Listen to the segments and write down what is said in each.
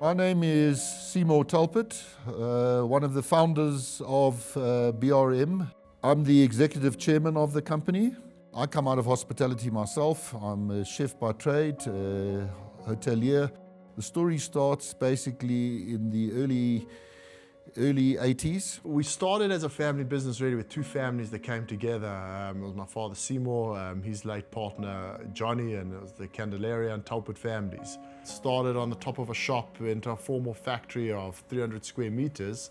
My name is Seymour Talpert, one of the founders of BRM. I'm the executive chairman of the company. I come out of hospitality myself. I'm a chef by trade, hotelier. The story starts basically in the early 80s. We started as a family business really with two families that came together. It was my father Seymour, his late partner Johnny, and it was the Candelaria and Talpert families. Started on the top of a shop into a formal factory of 300 square meters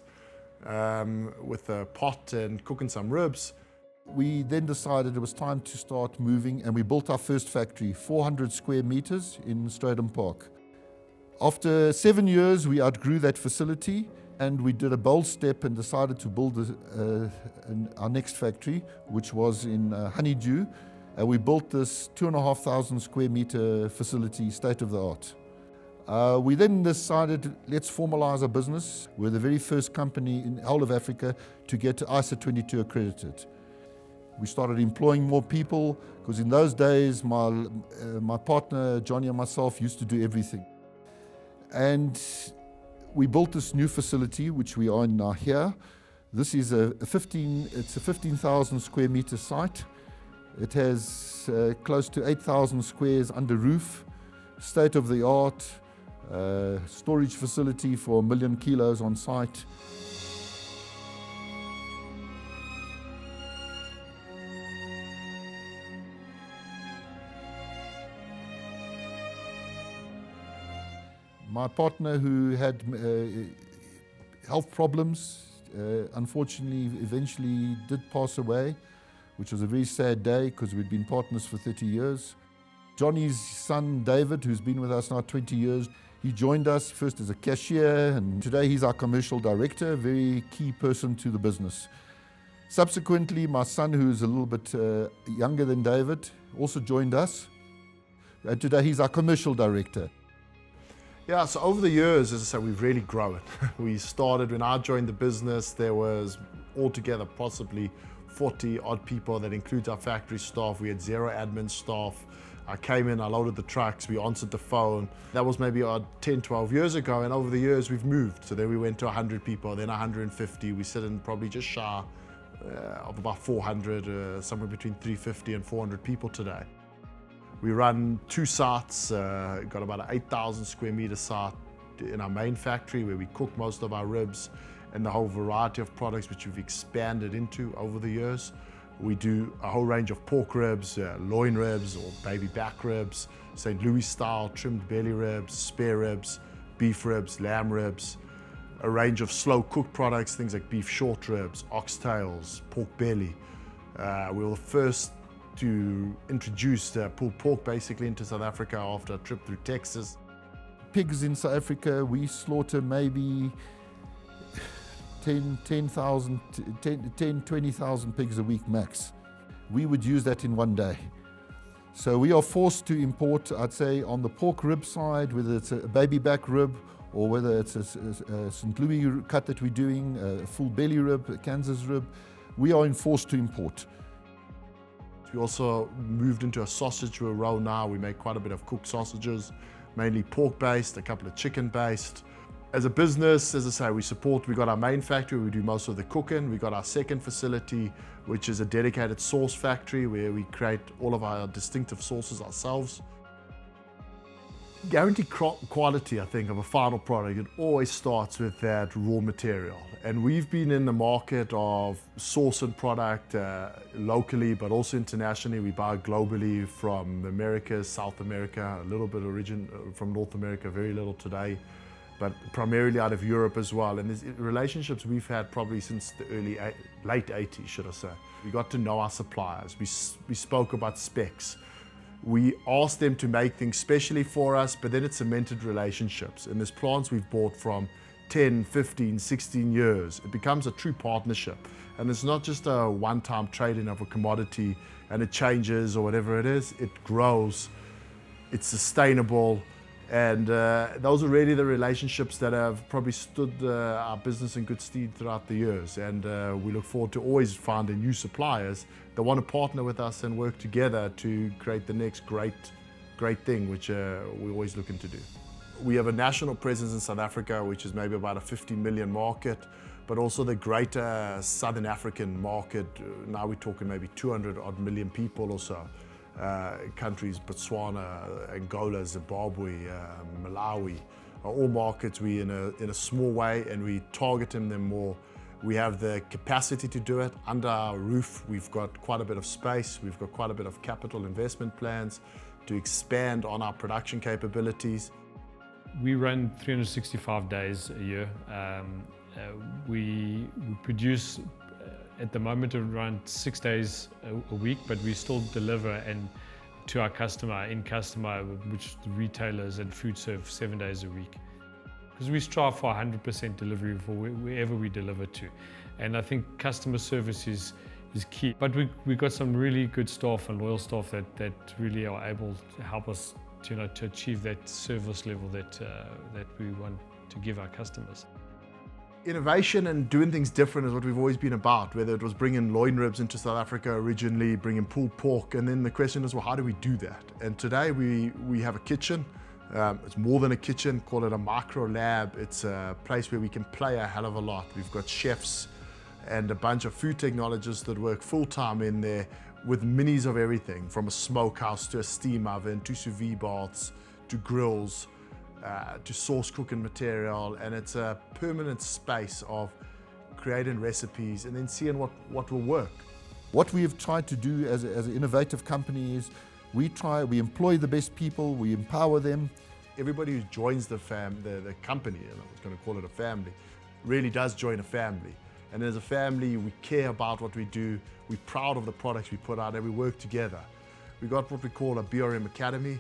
with a pot and cooking some ribs. We then decided it was time to start moving, and we built our first factory, 400 square meters in Stratham Park. After 7 years, we outgrew that facility, and we did a bold step and decided to build our next factory, which was in Honeydew. We built this 2,500 square meter facility, state of the art. We then decided, let's formalize our business. We're the very first company in the whole of Africa to get ISO 22 accredited. We started employing more people, because in those days, my partner Johnny and myself used to do everything. And we built this new facility, which we are in now here. This is it's a 15,000 square meter site. It has close to 8,000 squares under roof, state of the art, storage facility for 1 million kilos on site. My partner, who had health problems, unfortunately eventually did pass away, which was a very sad day because we'd been partners for 30 years. Johnny's son David, who's been with us now 20 years, he joined us first as a cashier, and today he's our commercial director, a very key person to the business. Subsequently, my son, who's a little bit younger than David, also joined us, and today he's our commercial director. Yeah, so over the years, as I said, we've really grown. We started, when I joined the business, there was altogether possibly 40 odd people. That includes our factory staff. We had 0 admin staff. I came in, I loaded the trucks, we answered the phone. That was maybe 10, 12 years ago, and over the years we've moved. So then we went to 100 people, then 150. We sit in probably just shy of about 400, somewhere between 350 and 400 people today. We run 2 sites, got about an 8,000 square meter site in our main factory where we cook most of our ribs and the whole variety of products which we've expanded into over the years. We do a whole range of pork ribs, loin ribs or baby back ribs, St. Louis style, trimmed belly ribs, spare ribs, beef ribs, lamb ribs, a range of slow cooked products, things like beef short ribs, oxtails, pork belly. We were the first to introduce pulled pork basically into South Africa after a trip through Texas. Pigs in South Africa, we slaughter maybe 20,000 pigs a week max. We would use that in one day. So we are forced to import, I'd say, on the pork rib side, whether it's a baby back rib or whether it's a St. Louis cut that we're doing, a full belly rib, a Kansas rib, we are forced to import. We also moved into a sausage row now. We make quite a bit of cooked sausages, mainly pork-based, a couple of chicken-based. As a business, as I say, we got our main factory, we do most of the cooking. We got our second facility, which is a dedicated sauce factory where we create all of our distinctive sauces ourselves. Guaranteed quality, I think, of a final product, it always starts with that raw material. And we've been in the market of sourcing product locally, but also internationally. We buy globally from America, South America, a little bit from North America, very little today, but primarily out of Europe as well. And there's relationships we've had probably since the late 80s, should I say. We got to know our suppliers. We spoke about specs. We asked them to make things specially for us, but then it cemented relationships. And there's plants we've bought from 10, 15, 16 years. It becomes a true partnership. And it's not just a one-time trading of a commodity and it changes or whatever it is. It grows, it's sustainable. And those are really the relationships that have probably stood our business in good stead throughout the years. And we look forward to always finding new suppliers that want to partner with us and work together to create the next great thing, which we're always looking to do. We have a national presence in South Africa, which is maybe about a 50 million market, but also the greater Southern African market. Now we're talking maybe 200 odd million people or so. Countries, Botswana, Angola, Zimbabwe, Malawi, are all markets we in a small way, and we targeting them more. We have the capacity to do it. Under our roof, we've got quite a bit of space. We've got quite a bit of capital investment plans to expand on our production capabilities. We run 365 days a year. We produce at the moment around 6 days a week, but we still deliver to our customer, which the retailers and food serve 7 days a week. Because we strive for 100% delivery for wherever we deliver to. And I think customer service is key. But we've got some really good staff and loyal staff that really are able to help us to achieve that service level that we want to give our customers. Innovation and doing things different is what we've always been about, whether it was bringing loin ribs into South Africa originally, bringing pulled pork, and then the question is, well, how do we do that? And today we have a kitchen. It's more than a kitchen, call it a micro lab. It's a place where we can play a hell of a lot. We've got chefs and a bunch of food technologists that work full-time in there with minis of everything, from a smokehouse to a steam oven to sous vide baths to grills to sauce cooking material. And it's a permanent space of creating recipes and then seeing what will work. What we have tried to do as an innovative company is we employ the best people, we empower them. Everybody who joins the company, and I was going to call it a family, really does join a family. And as a family, we care about what we do, we're proud of the products we put out, and we work together. We got what we call a BRM Academy.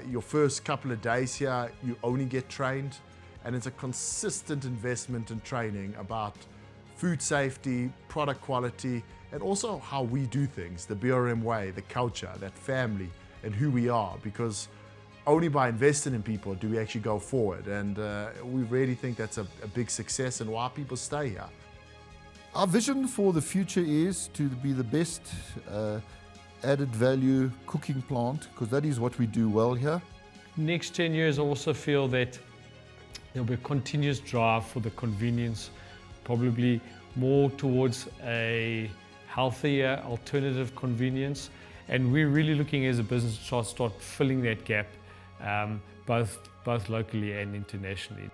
Your first couple of days here, you only get trained, and it's a consistent investment in training about food safety, product quality, and also how we do things, the BRM way, the culture, that family, and who we are, because only by investing in people do we actually go forward. And we really think that's a big success and why people stay here. Our vision for the future is to be the best added value cooking plant, because that is what we do well here. Next 10 years, I also feel that there'll be a continuous drive for the convenience, probably more towards a healthier alternative convenience, and we're really looking as a business to start filling that gap, both locally and internationally.